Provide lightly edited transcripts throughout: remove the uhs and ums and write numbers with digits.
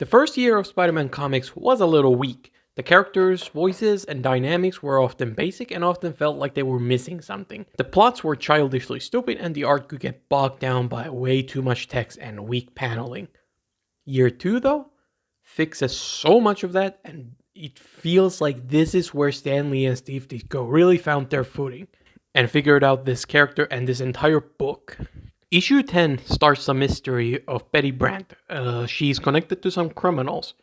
The first year of Spider-Man comics was a little weak. The characters, voices, and dynamics were often basic and often felt like they were missing something. The plots were childishly stupid and the art could get bogged down by way too much text and weak paneling. Year 2, though, fixes so much of that, and it feels like this is where Stan Lee and Steve Ditko really found their footing and figured out this character and this entire book. Issue 10 starts the mystery of Betty Brant. She's connected to some criminals,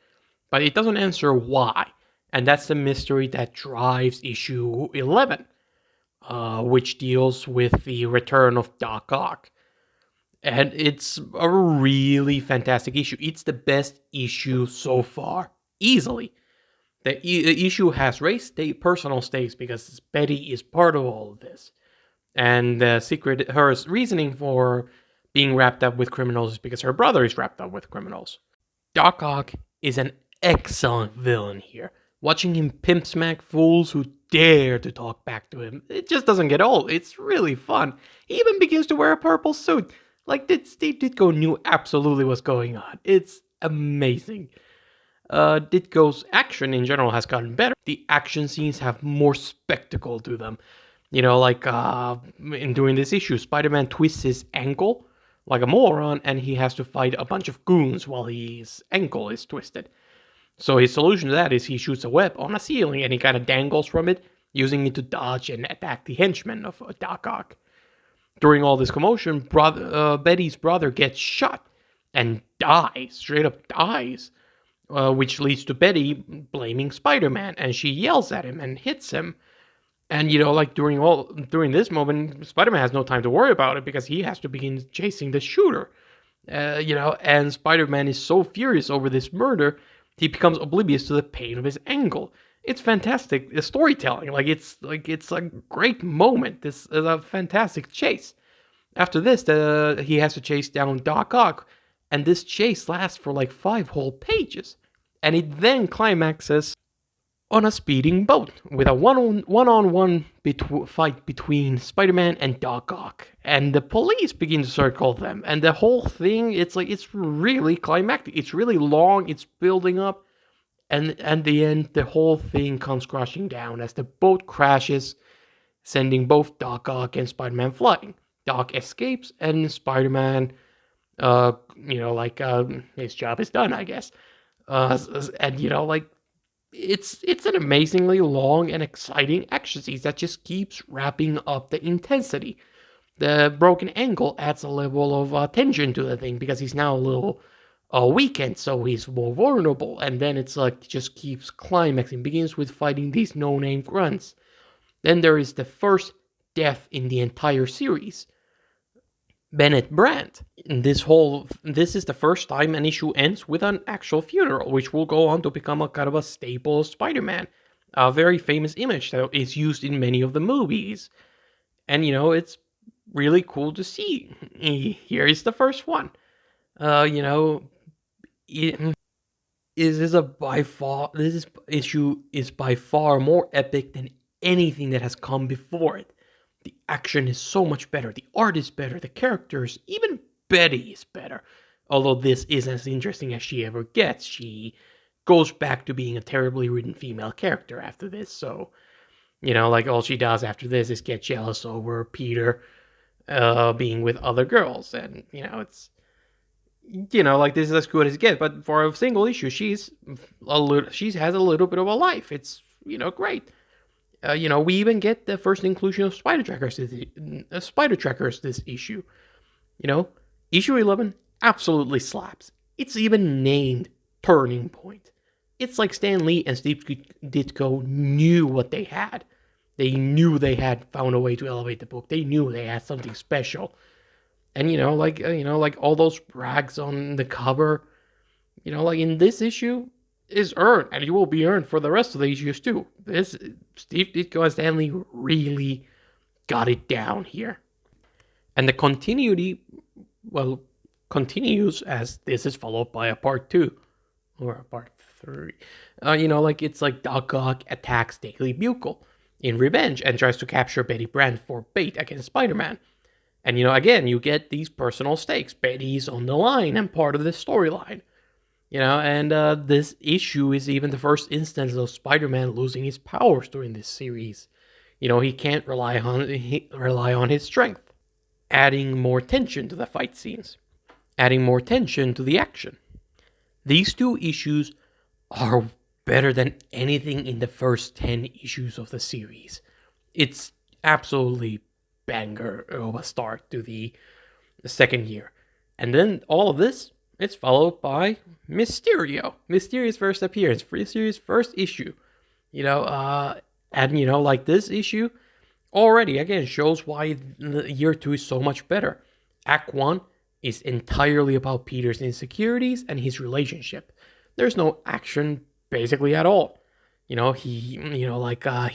but it doesn't answer why. And that's the mystery that drives issue 11, which deals with the return of Doc Ock. And it's a really fantastic issue. It's the best issue so far, easily. The issue has personal stakes because Betty is part of all of this. And her reasoning for being wrapped up with criminals is because her brother is wrapped up with criminals. Doc Ock is an excellent villain here. Watching him pimp smack fools who dare to talk back to him, it just doesn't get old. It's really fun. He even begins to wear a purple suit. Like, Steve Ditko knew absolutely what's going on. It's amazing. Ditko's action in general has gotten better. The action scenes have more spectacle to them. You know, like during this issue, Spider-Man twists his ankle like a moron, and he has to fight a bunch of goons while his ankle is twisted. So his solution to that is he shoots a web on a ceiling, and he kind of dangles from it, using it to dodge and attack the henchmen of Doc Ock. During all this commotion, Betty's brother gets shot and dies, straight up dies, which leads to Betty blaming Spider-Man, and she yells at him and hits him. And, you know, like during this moment, Spider-Man has no time to worry about it because he has to begin chasing the shooter. And Spider-Man is so furious over this murder, he becomes oblivious to the pain of his ankle. It's fantastic. The storytelling, it's a great moment. This is a fantastic chase. After this, he has to chase down Doc Ock, and this chase lasts for like 5 whole pages. And it then climaxes on a speeding boat with a one-on-one fight between Spider-Man and Doc Ock, and the police begin to circle them, and the whole thing, it's really climactic. It's really long, it's building up, and at the end, the whole thing comes crashing down as the boat crashes, sending both Doc Ock and Spider-Man flying. Doc escapes, and Spider-Man, his job is done, I guess. It's an amazingly long and exciting action scene that just keeps wrapping up the intensity. The broken ankle adds a level of tension to the thing because he's now a little weakened, so he's more vulnerable. And then it's just keeps climaxing. Begins with fighting these no-name grunts. Then there is the first death in the entire series. Bennett Brandt. This is the first time an issue ends with an actual funeral, which will go on to become a kind of a staple of Spider-Man. A very famous image that is used in many of the movies. And, it's really cool to see. Here is the first one. This issue is by far more epic than anything that has come before it. The action is so much better. The art is better. The characters, even Betty is better. Although this isn't as interesting as she ever gets. She goes back to being a terribly written female character after this. So, all she does after this is get jealous over Peter being with other girls. And, this is as good as it gets. But for a single issue, she has a little bit of a life. It's, great. We even get the first inclusion of Spider Trackers this issue. Issue 11 absolutely slaps. It's even named Turning Point. It's like Stan Lee and Steve Ditko knew what they had. They knew they had found a way to elevate the book. They knew they had something special. And all those brags on the cover, in this issue, is earned, and it will be earned for the rest of the issues too. Steve Ditko and Stan Lee really got it down here. And the continuity, continues as this is followed by a part 2, or a part 3. It's like Doc Ock attacks Daily Bugle in revenge and tries to capture Betty Brant for bait against Spider-Man. And, again, you get these personal stakes. Betty's on the line and part of the storyline. And this issue is even the first instance of Spider-Man losing his powers during this series. He can't rely on his strength, adding more tension to the fight scenes, adding more tension to the action. These two issues are better than anything in the first 10 issues of the series. It's absolutely banger of a start to the second year. And then all of this, it's followed by Mysterio. Mysterio's first appearance, Mysterio's first issue. Like this issue already, again, shows why the year 2 is so much better. Act 1 is entirely about Peter's insecurities and his relationship. There's no action basically at all. He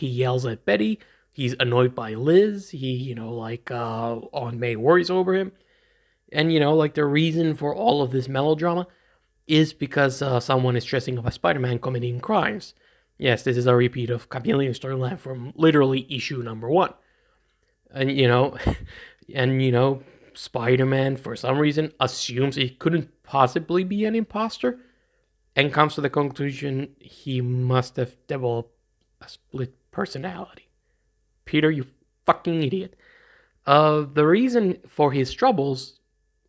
yells at Betty. He's annoyed by Liz. Aunt May worries over him. And, the reason for all of this melodrama is because someone is dressing up as Spider-Man committing crimes. Yes, this is a repeat of Chameleon's storyline from literally issue number 1. And, Spider-Man, for some reason, assumes he couldn't possibly be an imposter and comes to the conclusion he must have developed a split personality. Peter, you fucking idiot. The reason for his troubles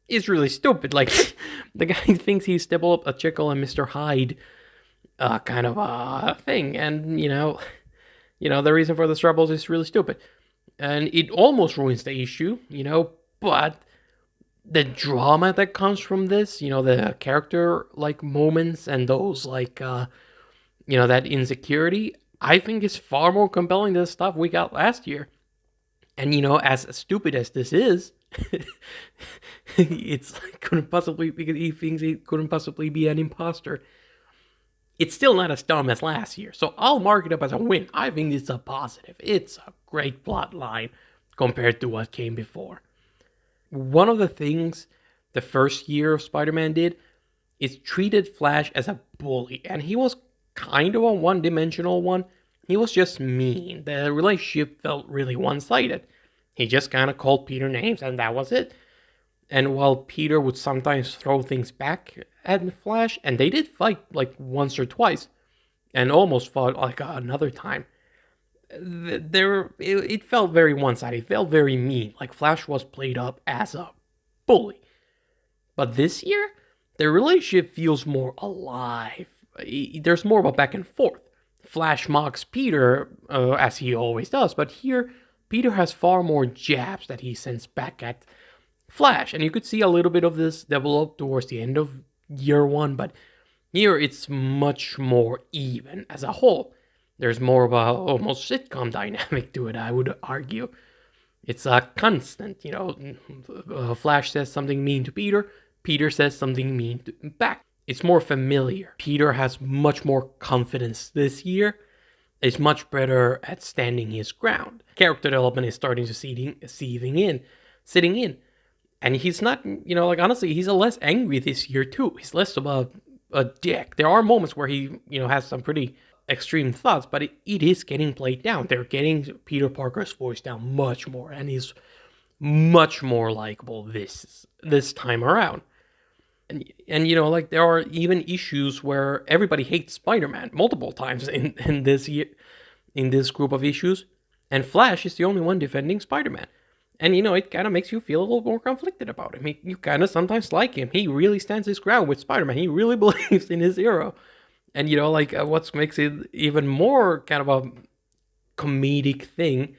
is really stupid. Like, the guy thinks he's developed a Jekyll and Mr. Hyde kind of thing. And, the reason for the troubles is really stupid. And it almost ruins the issue, but the drama that comes from this, the character moments and those that insecurity, I think is far more compelling than the stuff we got last year. And as stupid as this is, it's couldn't possibly, because he thinks he couldn't possibly be an imposter. It's still not as dumb as last year, so I'll mark it up as a win. I think it's a positive. It's a great plot line compared to what came before. One of the things the first year of Spider-Man did is treated Flash as a bully, and he was kind of a one-dimensional one. He was just mean. The relationship felt really one-sided. He just kind of called Peter names, and that was it. And while Peter would sometimes throw things back at Flash, and they did fight once or twice, and almost fought another time, it felt very one-sided. It felt very mean. Like Flash was played up as a bully. But this year, their relationship feels more alive. There's more of a back and forth. Flash mocks Peter, as he always does, but here, Peter has far more jabs that he sends back at Flash. And you could see a little bit of this develop towards the end of year 1, but here it's much more even as a whole. There's more of a almost sitcom dynamic to it, I would argue. It's a constant, Flash says something mean to Peter, Peter says something mean back. It's more familiar. Peter has much more confidence this year. Is much better at standing his ground. Character development is starting to sitting in. And he's not, honestly, he's a less angry this year too. He's less of a dick. There are moments where he, has some pretty extreme thoughts, but it is getting played down. They're getting Peter Parker's voice down much more, and he's much more likable this time around. And there are even issues where everybody hates Spider-Man multiple times in this group of issues, and Flash is the only one defending Spider-Man. And it kind of makes you feel a little more conflicted about him. You kind of sometimes like him. He really stands his ground with Spider-Man. He really believes in his hero. And what makes it even more kind of a comedic thing.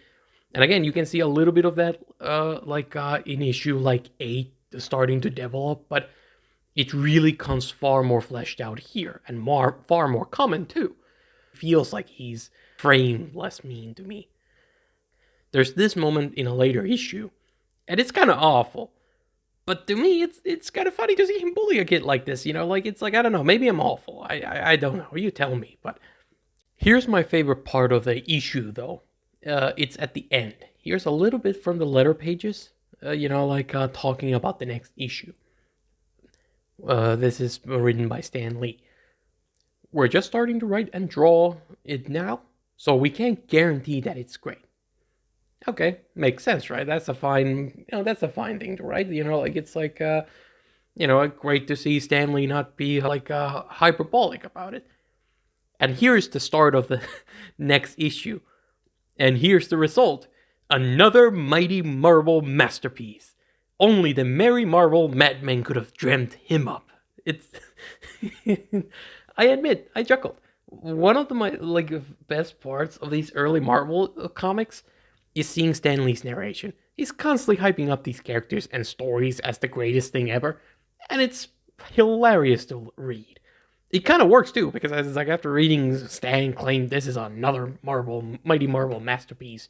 And again, you can see a little bit of that in issue 8 starting to develop, but it really comes far more fleshed out here, and far more common too. Feels like he's framed less mean to me. There's this moment in a later issue, and it's kind of awful. But to me, it's kind of funny to see him bully a kid like this, it's I don't know, maybe I'm awful. I don't know, you tell me. But here's my favorite part of the issue, though. It's at the end. Here's a little bit from the letter pages, talking about the next issue. This is written by Stan Lee. We're just starting to write and draw it now, so we can't guarantee that it's great. Okay, makes sense, right? That's a fine, that's a fine thing to write. Great to see Stanley not be like hyperbolic about it. And here's the start of the next issue. And here's the result. Another mighty Marvel masterpiece. Only the merry Marvel madmen could have dreamt him up. It's I admit, I chuckled. One of the my best parts of these early Marvel comics is seeing Stan Lee's narration. He's constantly hyping up these characters and stories as the greatest thing ever, and it's hilarious to read. It kind of works too, because it's like after reading Stan claim this is another mighty Marvel masterpiece,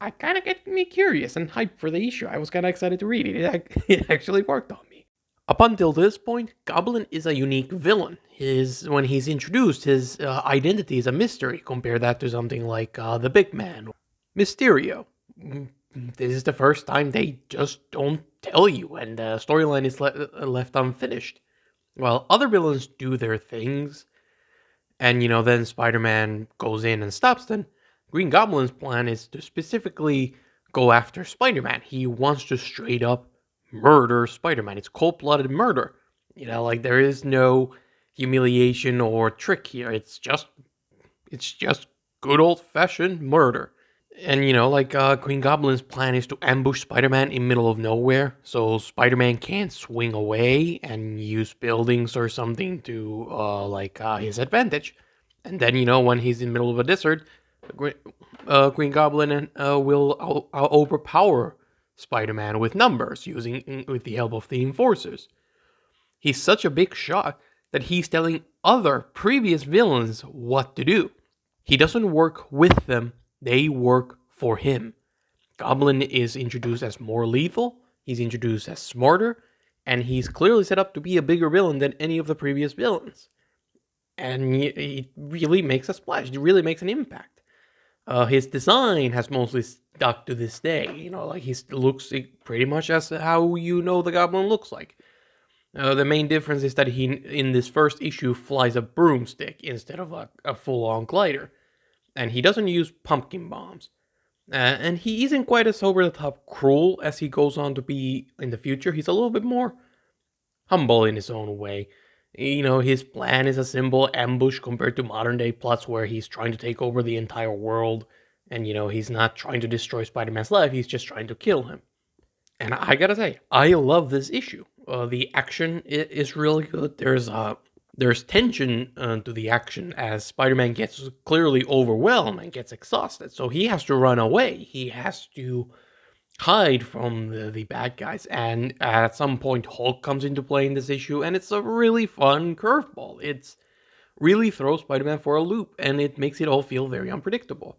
I kind of get me curious and hyped for the issue. I was kind of excited to read it. It actually worked on me. Up until this point, Goblin is a unique villain. When he's introduced, his identity is a mystery. Compare that to something like the Big Man, Mysterio. This is the first time they just don't tell you, and the storyline is left unfinished. While other villains do their things, and then Spider-Man goes in and stops them, Green Goblin's plan is to specifically go after Spider-Man. He wants to straight up murder Spider-Man. It's cold-blooded murder. There is no humiliation or trick here. It's just good old-fashioned murder. And Green Goblin's plan is to ambush Spider-Man in middle of nowhere, so Spider-Man can't swing away and use buildings or something to his advantage. And then when he's in the middle of a desert, Green Goblin will overpower Spider-Man with numbers with the help of the Enforcers. He's such a big shot that he's telling other previous villains what to do. He doesn't work with them, they work for him. Goblin is introduced as more lethal, he's introduced as smarter, and he's clearly set up to be a bigger villain than any of the previous villains. And he really makes a splash, he really makes an impact. His design has mostly stuck to this day. He looks pretty much as how the Goblin looks like. The main difference is that he, in this first issue, flies a broomstick instead of a full-on glider. And he doesn't use pumpkin bombs. And he isn't quite as over-the-top cruel as he goes on to be in the future. He's a little bit more humble in his own way. His plan is a simple ambush compared to modern-day plots where he's trying to take over the entire world. And, he's not trying to destroy Spider-Man's life, he's just trying to kill him. And I gotta say, I love this issue. The action is really good. There's tension to the action as Spider-Man gets clearly overwhelmed and gets exhausted. So he has to run away. He has to hide from the bad guys. And at some point, Hulk comes into play in this issue, and it's a really fun curveball. It's really throws Spider-Man for a loop, and it makes it all feel very unpredictable.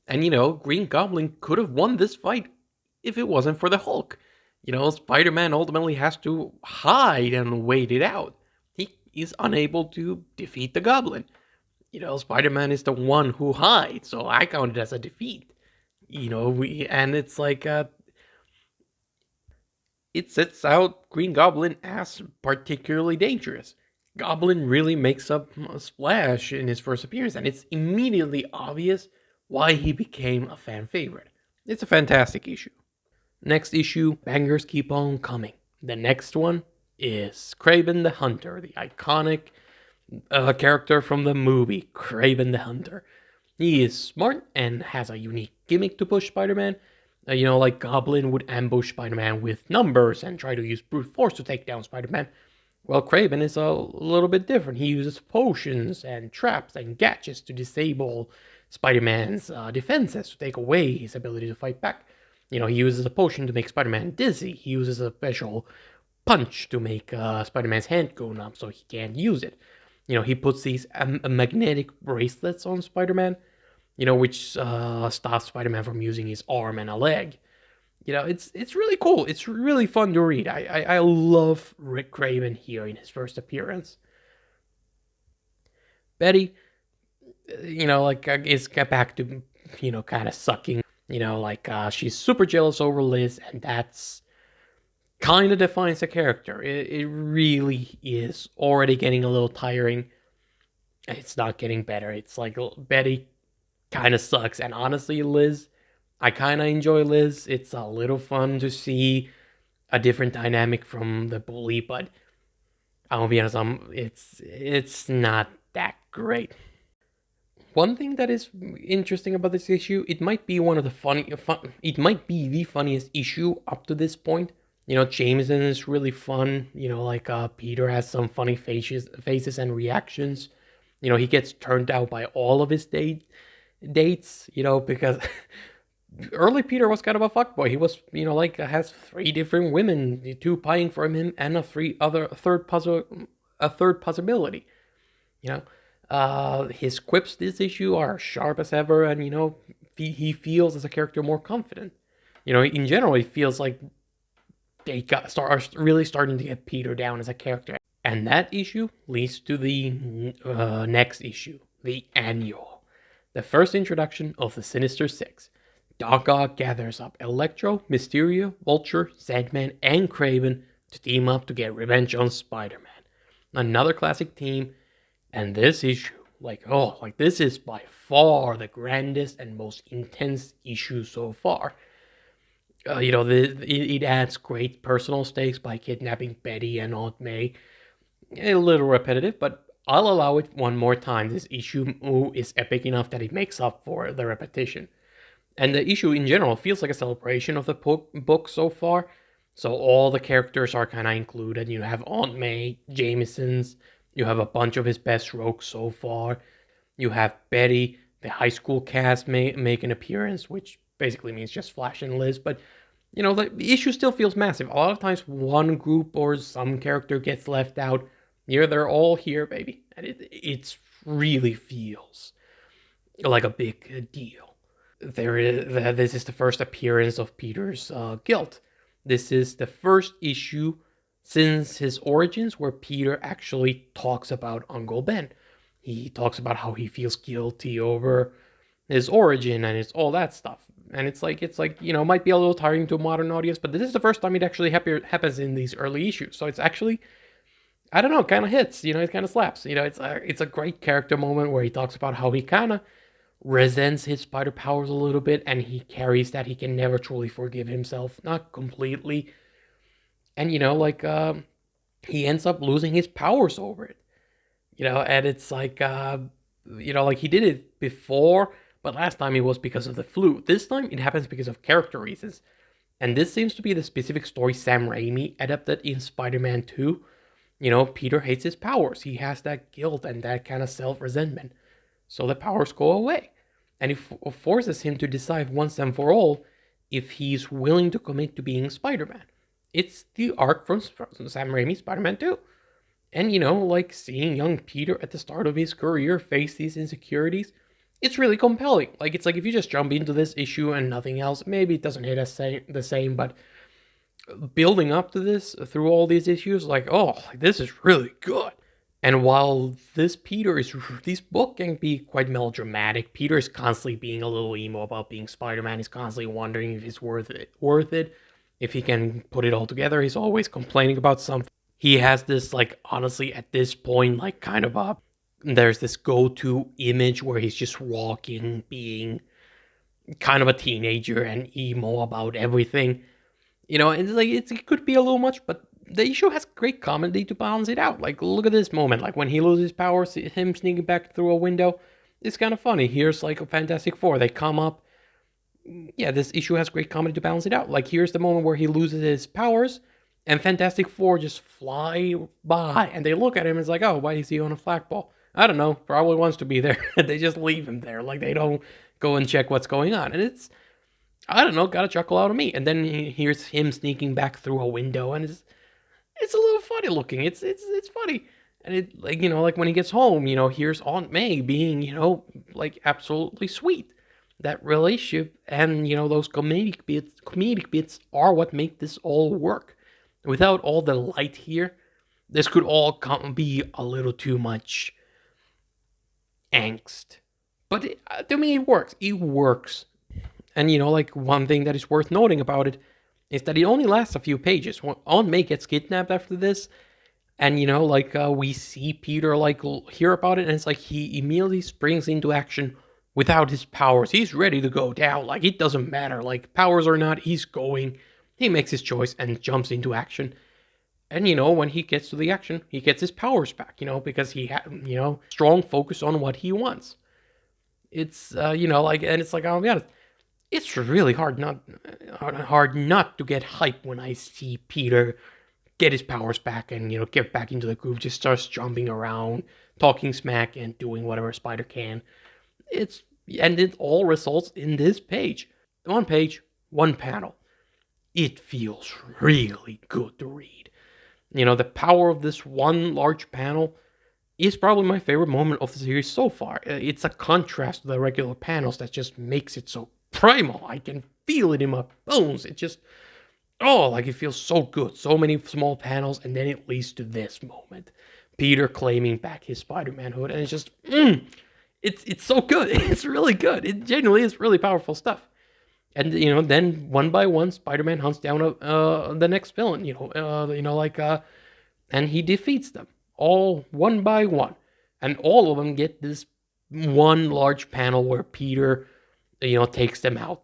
And, Green Goblin could have won this fight if it wasn't for the Hulk. Spider-Man ultimately has to hide and wait it out. He is unable to defeat the Goblin. Spider-Man is the one who hides, so I count it as a defeat. And it's like, it sets out Green Goblin as particularly dangerous. Goblin really makes a splash in his first appearance, and it's immediately obvious why he became a fan favorite. It's a fantastic issue. Next issue, bangers keep on coming. The next one is Kraven the Hunter, the iconic character from the movie Kraven the Hunter. He is smart and has a unique gimmick to push Spider-Man. Like Goblin would ambush Spider-Man with numbers and try to use brute force to take down Spider-Man. Well, Kraven is a little bit different. He uses potions and traps and gadgets to disable Spider-Man's defenses, to take away his ability to fight back. He uses a potion to make Spider-Man dizzy. He uses a special punch to make Spider-Man's hand go numb so he can't use it. He puts these magnetic bracelets on Spider-Man, which stops Spider-Man from using his arm and a leg. It's really cool. It's really fun to read. I love Rick Kraven here in his first appearance. Betty, is back to, kind of sucking. She's super jealous over Liz, and that's kind of defines the character. It really is already getting a little tiring. It's not getting better. It's like Betty kind of sucks, and honestly, Liz, I kind of enjoy Liz. It's a little fun to see a different dynamic from the bully, but I'll be honest, it's not that great. One thing that is interesting about this issue, it might be one of the it might be the funniest issue up to this point. Jameson is really fun. Peter has some funny faces and reactions. He gets turned out by all of his dates. Because early Peter was kind of a fuckboy. He was, has 3 different women, 2 pieing for him, and a third possibility. His quips this issue are sharp as ever, and he feels as a character more confident. In general, he feels like they are really starting to get Peter down as a character, and that issue leads to the next issue, the annual, the first introduction of the Sinister Six. Doc Ock gathers up Electro, Mysterio, Vulture, Sandman, and Kraven to team up to get revenge on Spider-Man. Another classic team, and this issue, this is by far the grandest and most intense issue so far. It adds great personal stakes by kidnapping Betty and Aunt May. A little repetitive, but I'll allow it one more time. This issue is epic enough that it makes up for the repetition. And the issue in general feels like a celebration of the book so far. So all the characters are kind of included. You have Aunt May, Jameson's, you have a bunch of his best rogues so far. You have Betty, the high school cast make an appearance, which basically means just Flash and Liz. But, the issue still feels massive. A lot of times one group or some character gets left out. Here, they're all here, baby. And it really feels like a big deal. This is the first appearance of Peter's guilt. This is the first issue since his origins where Peter actually talks about Uncle Ben. He talks about how he feels guilty over his origin and it's all that stuff. And it's like might be a little tiring to a modern audience, but this is the first time it actually happens in these early issues. So it's actually, I don't know, kind of hits. It kind of slaps. It's a great character moment where he talks about how he kind of resents his spider powers a little bit, and he carries that he can never truly forgive himself, not completely. And he ends up losing his powers over it. And it's like he did it before, but last time it was because of the flu. This time it happens because of character reasons. And this seems to be the specific story Sam Raimi adapted in Spider-Man 2. Peter hates his powers. He has that guilt and that kind of self-resentment. So the powers go away. And it forces him to decide once and for all if he's willing to commit to being Spider-Man. It's the arc from Sam Raimi's Spider-Man 2. And, seeing young Peter at the start of his career face these insecurities, it's really compelling. It's like if you just jump into this issue and nothing else, maybe it doesn't hit the same, but building up to this through all these issues, this is really good. And while this book can be quite melodramatic, Peter is constantly being a little emo about being Spider-Man. He's constantly wondering if it's worth it, if he can put it all together. He's always complaining about something. He has this, honestly, at this point, there's this go-to image where he's just walking, being kind of a teenager and emo about everything. And it could be a little much, but the issue has great comedy to balance it out. Look at this moment. When he loses powers, him sneaking back through a window. It's kind of funny. Here's a Fantastic Four. They come up. Yeah, this issue has great comedy to balance it out. Here's the moment where he loses his powers, and Fantastic Four just fly by, and they look at him and it's like, oh, why is he on a flagpole? I don't know. Probably wants to be there. They just leave him there. They don't go and check what's going on. And it's, I don't know, got a chuckle out of me. And then here's him sneaking back through a window, and it's a little funny looking. It's funny. And it, when he gets home, here's Aunt May being, absolutely sweet. That relationship and, those comedic bits are what make this all work. Without all the light here, this could all be a little too much angst. But to me, it works. It works. And, one thing that is worth noting about it is that it only lasts a few pages. Aunt May gets kidnapped after this, and, we see Peter, hear about it, and it's he immediately springs into action without his powers. He's ready to go down. It doesn't matter. Powers or not, he's going. He makes his choice and jumps into action. And, when he gets to the action, he gets his powers back, because he had, strong focus on what he wants. It's, and it's like, I'll be honest, it's really hard not to get hype when I see Peter get his powers back and, get back into the groove, just starts jumping around, talking smack and doing whatever Spider can. And it all results in this page. One page, one panel. It feels really good to read. The power of this one large panel is probably my favorite moment of the series so far. It's a contrast to the regular panels that just makes it so primal. I can feel it in my bones. It just, it feels so good. So many small panels, and then it leads to this moment. Peter claiming back his Spider-Man-hood, and it's just, it's so good. It's really good. It genuinely is really powerful stuff. And, then one by one, Spider-Man hunts down the next villain, and he defeats them all one by one. And all of them get this one large panel where Peter, takes them out.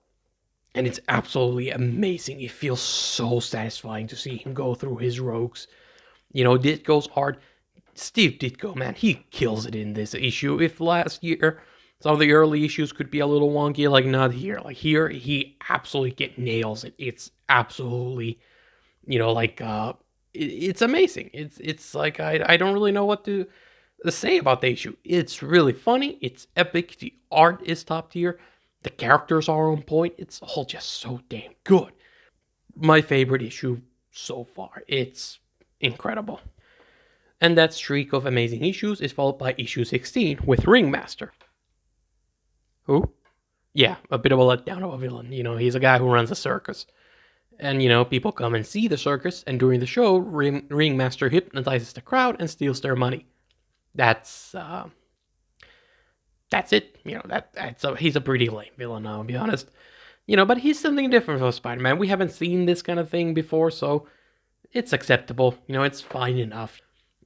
And it's absolutely amazing. It feels so satisfying to see him go through his rogues. Ditko's art. Steve Ditko, man, he kills it in this issue. If last year some of the early issues could be a little wonky, like not here. Like here, he absolutely nails it. It's absolutely, it's amazing. It's like I don't really know what to say about the issue. It's really funny. It's epic. The art is top tier. The characters are on point. It's all just so damn good. My favorite issue so far. It's incredible. And that streak of amazing issues is followed by issue 16 with Ringmaster. Who? Yeah, a bit of a letdown of a villain. He's a guy who runs a circus. And, people come and see the circus, and during the show, Ringmaster hypnotizes the crowd and steals their money. That's it. He's a pretty lame villain, I'll be honest. But he's something different from Spider-Man. We haven't seen this kind of thing before, so it's acceptable. It's fine enough.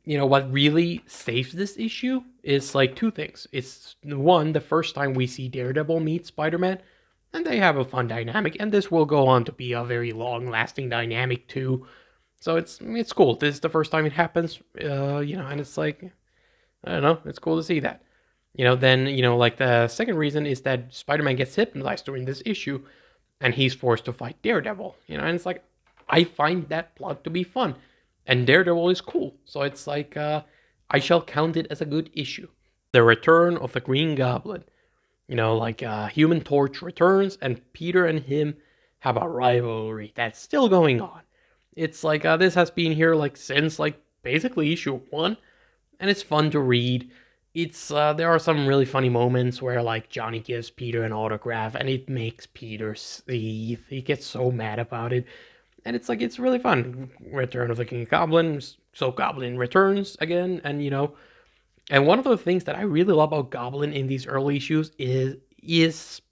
What really saves this issue is like two things. It's one, the first time we see Daredevil meet Spider-Man, and they have a fun dynamic, and this will go on to be a very long-lasting dynamic too. So it's cool. This is the first time it happens, and it's like, I don't know, it's cool to see that. Then, the second reason is that Spider-Man gets hypnotized during this issue, and he's forced to fight Daredevil, and it's like, I find that plot to be fun. And Daredevil is cool, so it's like, I shall count it as a good issue. The return of the Green Goblin. Human Torch returns, and Peter and him have a rivalry that's still going on. It's like, this has been here, since, basically issue 1, and it's fun to read. It's, there are some really funny moments where, Johnny gives Peter an autograph, and it makes Peter seethe. He gets so mad about it. And it's like, it's really fun. Return of the King Goblin. So Goblin returns again. And, and one of the things that I really love about Goblin in these early issues is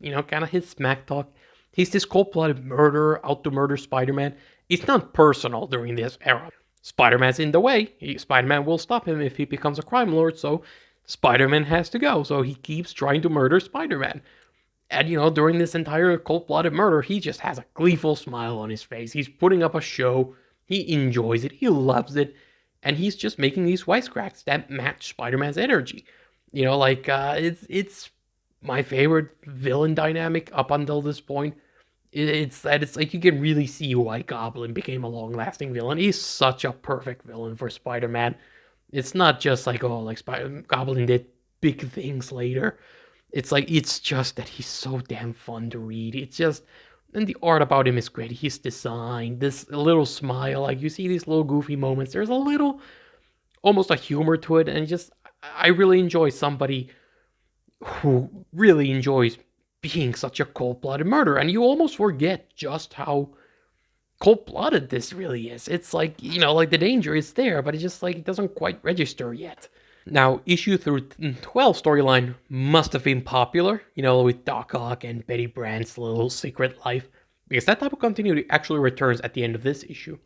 kind of his smack talk. He's this cold-blooded murderer out to murder Spider-Man. It's not personal during this era. Spider-Man's in the way. Spider-Man will stop him if he becomes a crime lord. So Spider-Man has to go. So he keeps trying to murder Spider-Man. And, during this entire cold-blooded murder, he just has a gleeful smile on his face. He's putting up a show. He enjoys it. He loves it. And he's just making these wisecracks that match Spider-Man's energy. It's my favorite villain dynamic up until this point. It's like you can really see why Goblin became a long-lasting villain. He's such a perfect villain for Spider-Man. It's not just like, Goblin did big things later. It's just that he's so damn fun to read. And the art about him is great. His design, this little smile, you see these little goofy moments. There's a little, almost a humor to it. And I really enjoy somebody who really enjoys being such a cold-blooded murderer. And you almost forget just how cold-blooded this really is. It's the danger is there, but it's just it doesn't quite register yet. Now, issue through 12 storyline must have been popular, with Doc Ock and Betty Brant's little secret life, because that type of continuity actually returns at the end of this issue.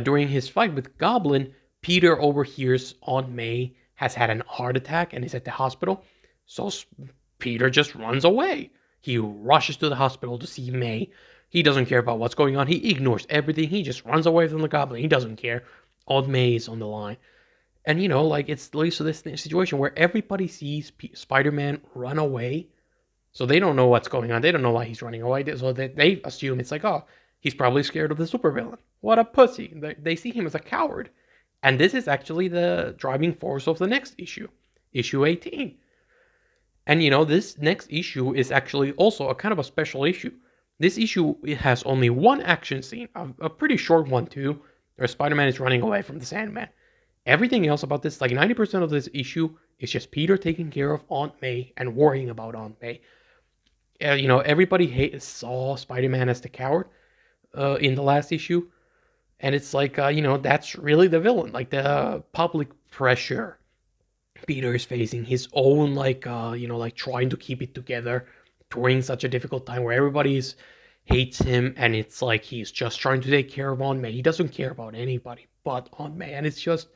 During his fight with Goblin, Peter overhears Aunt May has had a heart attack and is at the hospital, so Peter just runs away. He rushes to the hospital to see May. He doesn't care about what's going on. He ignores everything. He just runs away from the Goblin. He doesn't care. Aunt May is on the line. And, like, it's leads to this situation where everybody sees Spider-Man run away. So they don't know what's going on. They don't know why he's running away. So they assume it's like, oh, he's probably scared of the supervillain. What a pussy. They see him as a coward. And this is actually the driving force of the next issue, issue 18. And, this next issue is actually also a kind of a special issue. This issue, it has only one action scene, a pretty short one too, where Spider-Man is running away from the Sandman. Everything else about this, like 90% of this issue, is just Peter taking care of Aunt May and worrying about Aunt May. Everybody saw Spider-Man as the coward in the last issue. And it's like, that's really the villain. Like the public pressure Peter is facing, his own, like, trying to keep it together during such a difficult time where everybody's hates him. And it's like he's just trying to take care of Aunt May. He doesn't care about anybody but Aunt May. And it's just,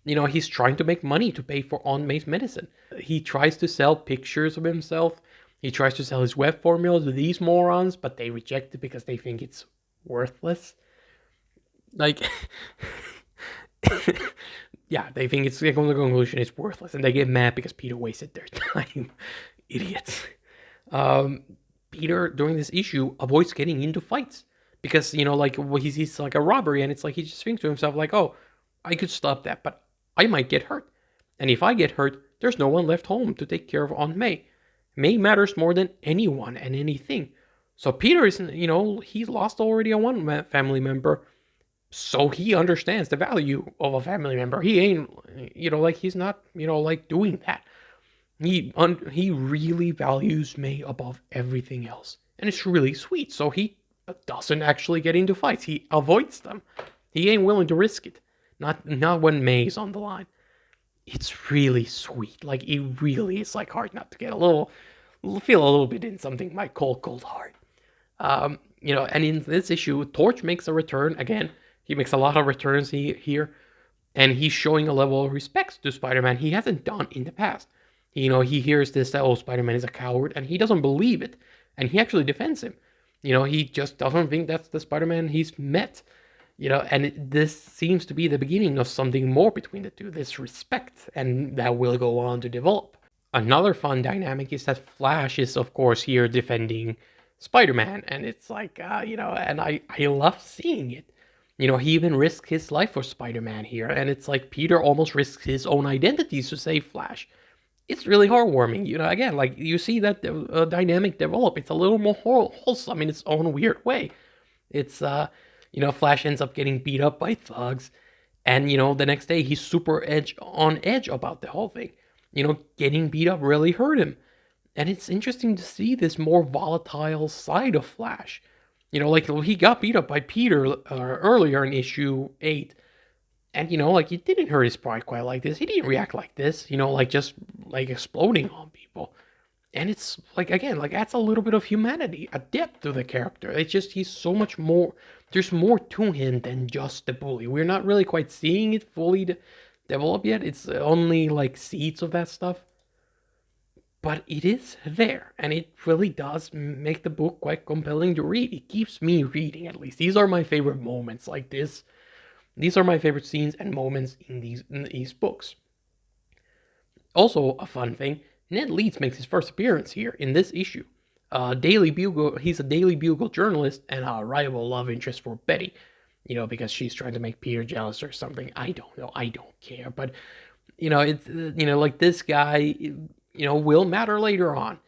he's trying to make money to pay for Aunt May's medicine. He tries to sell pictures of himself. He tries to sell his web formula to these morons, but they reject it because they think it's worthless. Like, yeah, they think it's like, on the conclusion it's worthless, and they get mad because Peter wasted their time. Idiots. Peter, during this issue, avoids getting into fights because, he sees like a robbery, and it's like he just thinks to himself, like, oh, I could stop that, but I might get hurt. And if I get hurt, there's no one left home to take care of Aunt May. May matters more than anyone and anything. So Peter is, he's lost already a one family member. So he understands the value of a family member. He ain't, he's not, doing that. He really values May above everything else. And it's really sweet. So he doesn't actually get into fights. He avoids them. He ain't willing to risk it. Not when May's on the line. It's really sweet. Like, it really is like hard not to get feel a little bit in something my cold heart. And in this issue, Torch makes a return again. He makes a lot of returns here, and he's showing a level of respect to Spider-Man he hasn't done in the past. He hears this, that, oh, Spider-Man is a coward, and he doesn't believe it, and he actually defends him. He just doesn't think that's the Spider-Man he's met. And this seems to be the beginning of something more between the two, this respect, and that will go on to develop. Another fun dynamic is that Flash is, of course, here defending Spider-Man, and it's like, and I love seeing it. He even risks his life for Spider-Man here, and it's like Peter almost risks his own identity to save Flash. It's really heartwarming, again, like, you see that dynamic develop. It's a little more wholesome in its own weird way. It's, Flash ends up getting beat up by thugs, and, the next day he's super on edge about the whole thing. Getting beat up really hurt him. And it's interesting to see this more volatile side of Flash. He got beat up by Peter earlier in issue 8. And, it didn't hurt his pride quite like this. He didn't react like this, just exploding on people. And it's adds a little bit of humanity, a depth to the character. It's just, he's so much more, there's more to him than just the bully. We're not really quite seeing it fully develop yet. It's only seeds of that stuff. But it is there, and it really does make the book quite compelling to read. It keeps me reading, at least. These are my favorite moments like this. These are my favorite scenes and moments in these books. Also, a fun thing, Ned Leeds makes his first appearance here in this issue. Daily Bugle, he's a Daily Bugle journalist and a rival love interest for Betty. Because she's trying to make Peter jealous or something. I don't know. I don't care. But, it's, this guy, will matter later on.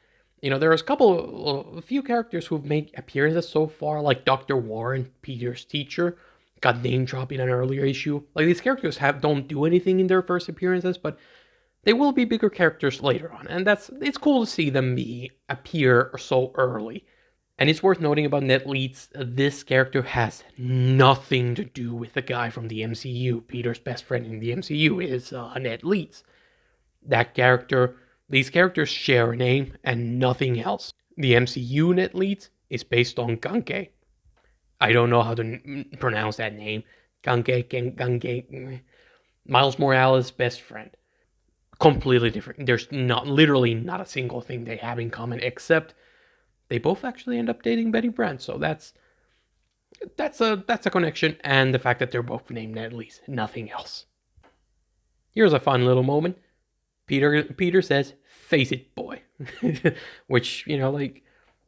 There's a few characters who've made appearances so far, like Dr. Warren, Peter's teacher, got name dropped in an earlier issue. These characters don't do anything in their first appearances, but they will be bigger characters later on, and it's cool to see them appear so early. And it's worth noting about Ned Leeds, this character has nothing to do with the guy from the MCU. Peter's best friend in the MCU is Ned Leeds. These characters share a name and nothing else. The MCU Ned Leeds is based on Ganke. I don't know how to pronounce that name. Ganke. Miles Morales' best friend. Completely different. There's literally not a single thing they have in common except They both actually end up dating Betty Brant, so that's a connection, and the fact that they're both named Natalie's, nothing else. Here's a fun little moment. Peter says, "Face it, boy," which, like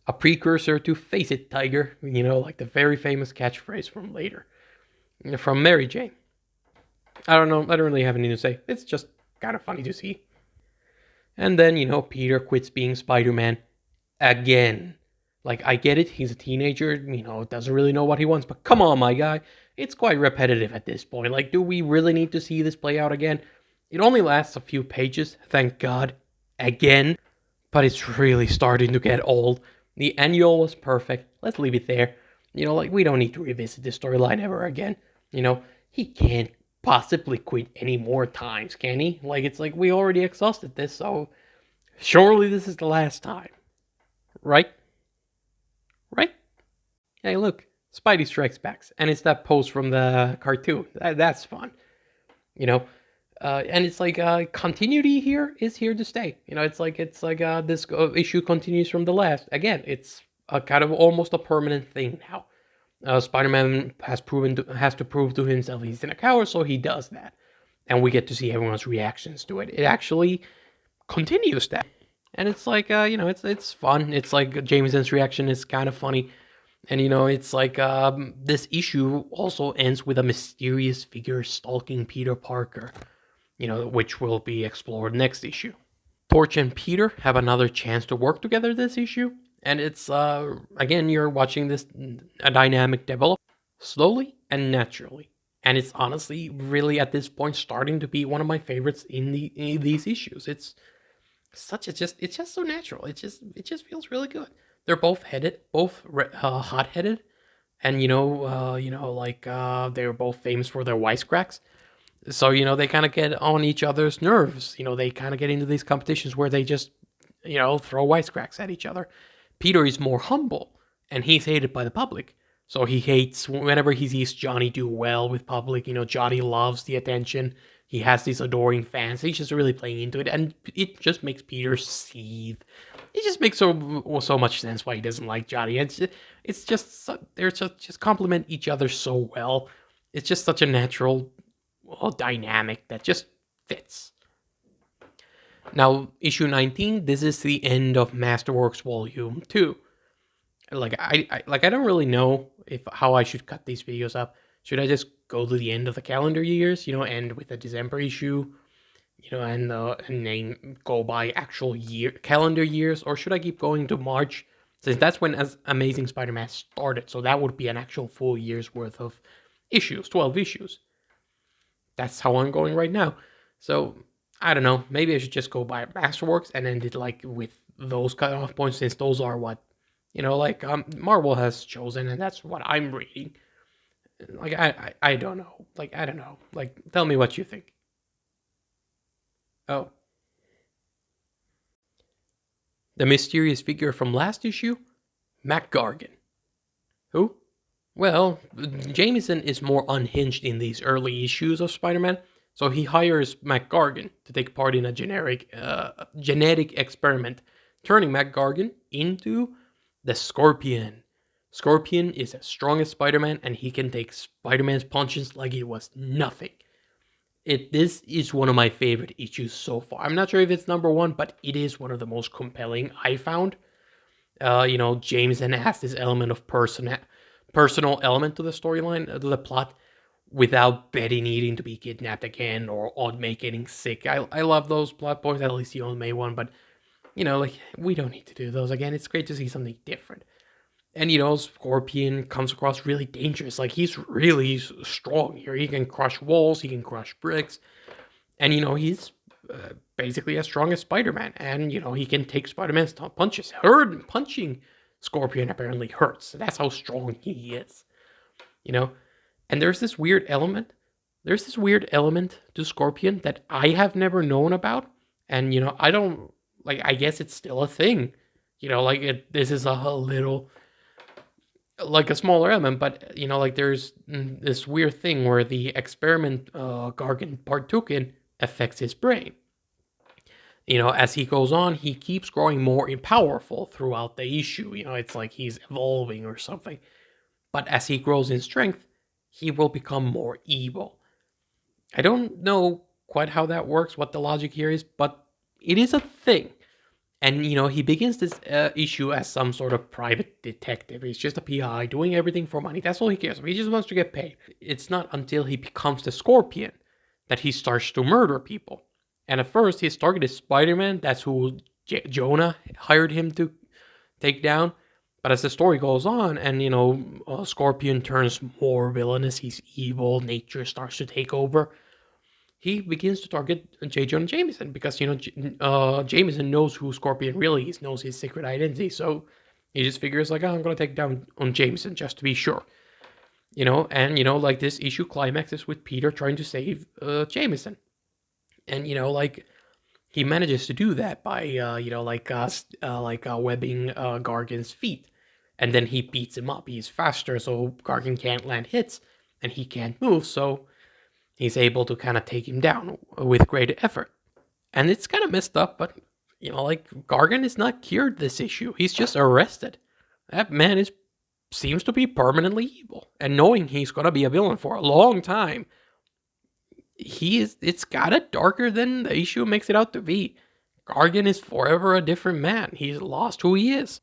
a precursor to "Face it, Tiger," like the very famous catchphrase from later, from Mary Jane. I don't know. I don't really have anything to say. It's just kind of funny to see. And then, Peter quits being Spider-Man again. Like, I get it. He's a teenager, doesn't really know what he wants. But come on, my guy. It's quite repetitive at this point. Like, do we really need to see this play out again? It only lasts a few pages, thank God. Again. But it's really starting to get old. The annual was perfect. Let's leave it there. We don't need to revisit this storyline ever again. He can't possibly quit any more times, can he? It's like we already exhausted this, so surely this is the last time. Right? Right? Hey, look, Spidey Strikes Back, and it's that pose from the cartoon. That's fun. And it's like continuity here is here to stay. It's like this issue continues from the last. Again, it's a kind of almost a permanent thing now. Spider-Man has to prove to himself he's in a coward, so he does that, and we get to see everyone's reactions to it. It actually continues that, and it's like it's fun. It's like Jameson's reaction is kind of funny, and it's like this issue also ends with a mysterious figure stalking Peter Parker, which will be explored next issue. Torch and Peter have another chance to work together this issue. And it's, again, you're watching this a dynamic develop slowly and naturally. And it's honestly, really, at this point, starting to be one of my favorites in these issues. It's just so natural. It just feels really good. They're both hot-headed, and they're both famous for their wisecracks. So they kind of get on each other's nerves. They kind of get into these competitions where they just throw wisecracks at each other. Peter is more humble, and he's hated by the public. So he hates whenever he sees Johnny do well with public. Johnny loves the attention. He has these adoring fans. He's just really playing into it, and it just makes Peter seethe. It just makes so much sense why he doesn't like Johnny. It's just they're just complement each other so well. It's just such a natural dynamic that just fits. Now, issue 19, this is the end of Masterworks Volume 2. I don't really know how I should cut these videos up. Should I just go to the end of the calendar years, end with a December issue, and then go by actual calendar years, or should I keep going to March, since that's when Amazing Spider-Man started, so that would be an actual full year's worth of issues, 12 issues. That's how I'm going right now. So I don't know. Maybe I should just go by Masterworks and end it with those cutoff points, since those are what Marvel has chosen, and that's what I'm reading. I don't know. I don't know. Tell me what you think. Oh, the mysterious figure from last issue, Mac Gargan. Who? Well, Jameson is more unhinged in these early issues of Spider-Man. So he hires Mac Gargan to take part in a genetic experiment, turning Mac Gargan into the Scorpion. Scorpion is as strong as Spider-Man, and he can take Spider-Man's punches like it was nothing. This is one of my favorite issues so far. I'm not sure if it's number one, but it is one of the most compelling I found. Jameson has this element of personal element to the storyline, to the plot, without Betty needing to be kidnapped again or Aunt May getting sick. I love those plot points, at least the Aunt May one, but, we don't need to do those again. It's great to see something different. And, Scorpion comes across really dangerous. He's really strong here. He can crush walls, he can crush bricks, and, he's basically as strong as Spider-Man. And, he can take Spider-Man's punches. Punching Scorpion apparently hurts. That's how strong he is, And there's this weird element. There's this weird element to Scorpion that I have never known about. And, I don't, I guess it's still a thing. This is a little, a smaller element, but, there's this weird thing where the experiment Gargan partook in affects his brain. As he goes on, he keeps growing more powerful throughout the issue. It's like he's evolving or something. But as he grows in strength, he will become more evil. I don't know quite how that works, what the logic here is, but it is a thing. And, he begins this issue as some sort of private detective. He's just a PI doing everything for money. That's all he cares about. He just wants to get paid. It's not until he becomes the Scorpion that he starts to murder people. And at first, his target is Spider-Man. That's who Jonah hired him to take down. But as the story goes on and, Scorpion turns more villainous, he's evil, nature starts to take over, he begins to target J. Jonah Jameson because, Jameson knows who Scorpion really is, knows his secret identity. So he just figures, like, I'm going to take down on Jameson just to be sure. Like this issue climaxes with Peter trying to save Jameson. And, he manages to do that by, webbing Gargan's feet. And then he beats him up. He's faster, so Gargan can't land hits, and he can't move, so he's able to kind of take him down with great effort. And it's kind of messed up, but, Gargan is not cured this issue. He's just arrested. That man seems to be permanently evil. And knowing he's going to be a villain for a long time, it's got it darker than the issue makes it out to be. Gargan is forever a different man. He's lost who he is.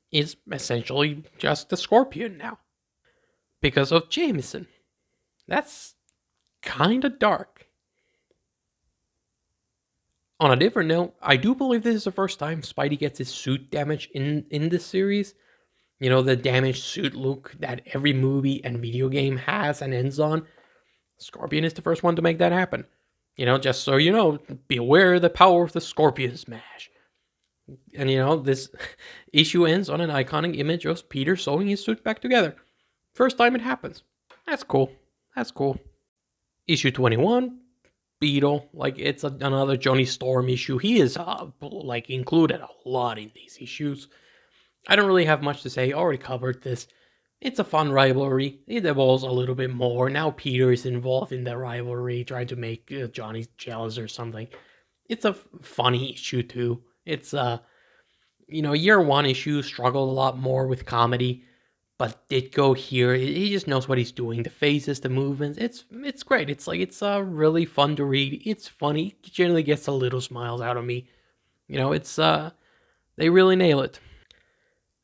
He's essentially just a Scorpion now. Because of Jameson. That's kind of dark. On a different note, I do believe this is the first time Spidey gets his suit damaged in this series. The damaged suit look that every movie and video game has and ends on. Scorpion is the first one to make that happen. Just so you know, beware the power of the Scorpion Smash. And this issue ends on an iconic image of Peter sewing his suit back together. First time it happens. That's cool. Issue 21, Beetle. It's another Johnny Storm issue. He is, included a lot in these issues. I don't really have much to say. I already covered this. It's a fun rivalry. It evolves a little bit more. Now Peter is involved in the rivalry, trying to make Johnny jealous or something. It's a funny issue, too. It's, year one issue struggled a lot more with comedy. But Ditko here, he just knows what he's doing. The faces, the movements, it's great. It's really fun to read. It's funny. It generally gets a little smiles out of me. They really nail it.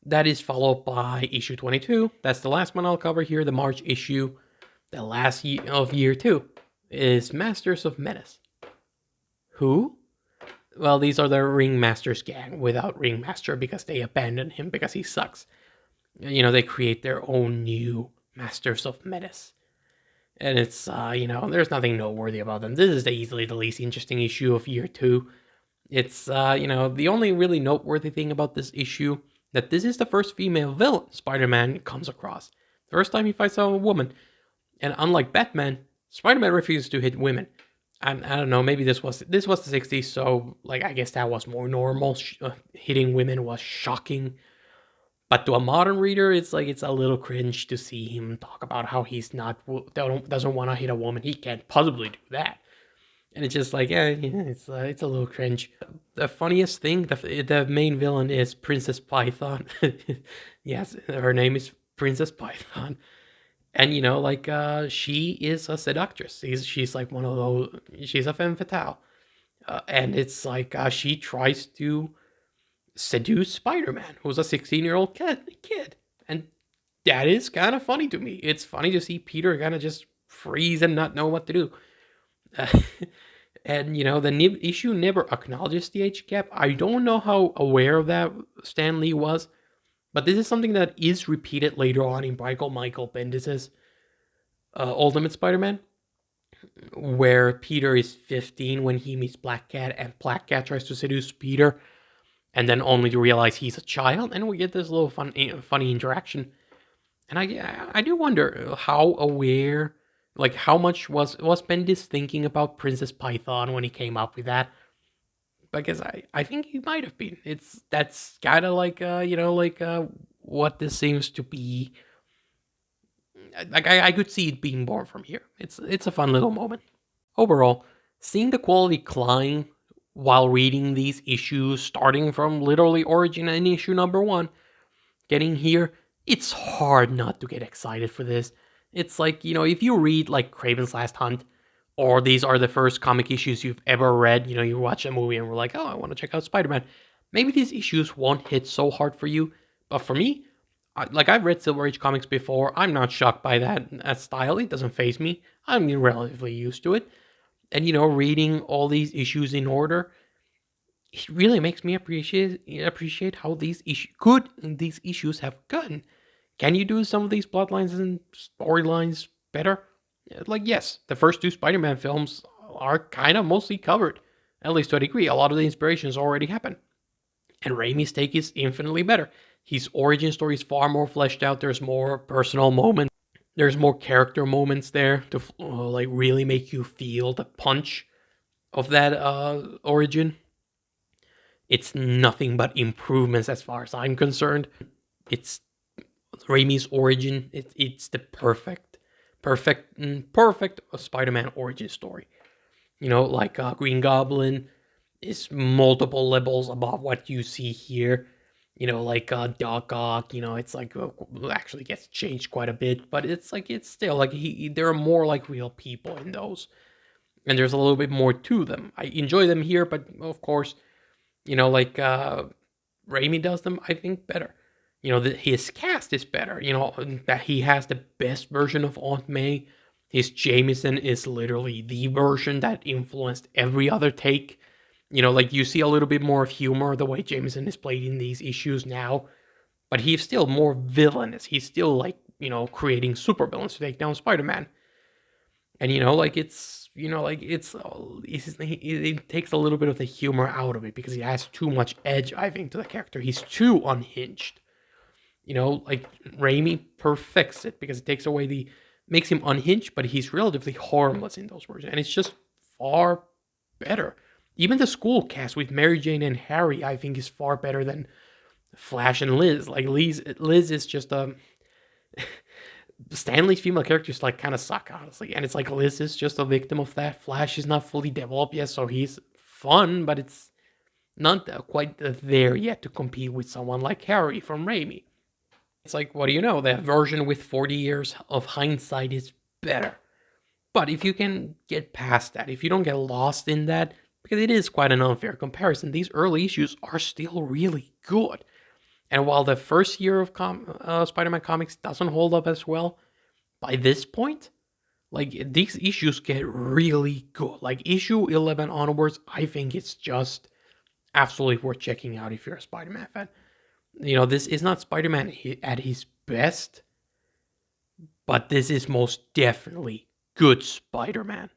That is followed by issue 22. That's the last one I'll cover here, the March issue. The last of year 2 is Masters of Menace. Who? Well, these are the Ringmasters gang without Ringmaster because they abandoned him because he sucks. They create their own new Masters of Menace. And it's, there's nothing noteworthy about them. This is easily the least interesting issue of year 2. It's, the only really noteworthy thing about this issue, that this is the first female villain Spider-Man comes across. First time he fights a woman. And unlike Batman, Spider-Man refuses to hit women. I don't know, maybe this was the 60s, so, I guess that was more normal. Hitting women was shocking. But to a modern reader, it's a little cringe to see him talk about how he's doesn't want to hit a woman. He can't possibly do that. And it's just it's a little cringe. The funniest thing, the main villain is Princess Python. Yes, her name is Princess Python. And she is a seductress. She's one of those. She's a femme fatale, and it's she tries to seduce Spider-Man, who's a 16-year-old kid, and that is kind of funny to me. It's funny to see Peter kind of just freeze and not know what to do. And the issue never acknowledges the age gap. I don't know how aware of that Stan Lee was. But this is something that is repeated later on in Michael Bendis' Ultimate Spider-Man, where Peter is 15 when he meets Black Cat, and Black Cat tries to seduce Peter, and then only to realize he's a child, and we get this little funny interaction. And I do wonder how aware, how much was Bendis thinking about Princess Python when he came up with that? Because I think he might have been. That's kind of what this seems to be. I could see it being born from here. It's a fun little moment. Overall, seeing the quality climb while reading these issues, starting from literally Origin in issue number 1, getting here, it's hard not to get excited for this. It's like, if you read like Kraven's Last Hunt, or these are the first comic issues you've ever read, you watch a movie and we're like, oh, I want to check out Spider-Man. Maybe these issues won't hit so hard for you, but for me, I've read Silver Age comics before. I'm not shocked by that style. It doesn't faze me. I'm relatively used to it. And reading all these issues in order, it really makes me appreciate how good these issues have gotten. Can you do some of these plotlines and storylines better? Like, yes, the first 2 Spider-Man films are kind of mostly covered, at least to a degree. A lot of the inspirations already happened. And Raimi's take is infinitely better. His origin story is far more fleshed out. There's more personal moments. There's more character moments there to really make you feel the punch of that origin. It's nothing but improvements as far as I'm concerned. It's Raimi's origin. It's the perfect Spider-Man origin story. Green Goblin is multiple levels above what you see here. Doc Ock, it's like actually gets changed quite a bit, but it's still like there are more like real people in those, and there's a little bit more to them. I enjoy them here, but of course, Raimi does them, I think, better. His cast is better. That he has the best version of Aunt May. His Jameson is literally the version that influenced every other take. You see a little bit more of humor the way Jameson is played in these issues now, but he's still more villainous. He's still creating supervillains to take down Spider-Man. And it takes a little bit of the humor out of it because he has too much edge, I think, to the character. He's too unhinged. Raimi perfects it because it makes him unhinged, but he's relatively harmless in those versions, and it's just far better. Even the school cast with Mary Jane and Harry, I think, is far better than Flash and Liz. Liz is just Stanley's female characters kind of suck, honestly, and it's like Liz is just a victim of that. Flash is not fully developed yet, so he's fun, but it's not quite there yet to compete with someone like Harry from Raimi. It's like, what do you know? That version with 40 years of hindsight is better. But if you can get past that, if you don't get lost in that, because it is quite an unfair comparison, these early issues are still really good. And while the first year of Spider-Man comics doesn't hold up as well, by this point, these issues get really good. Issue 11 onwards, I think it's just absolutely worth checking out if you're a Spider-Man fan. This is not Spider-Man at his best, but this is most definitely good Spider-Man.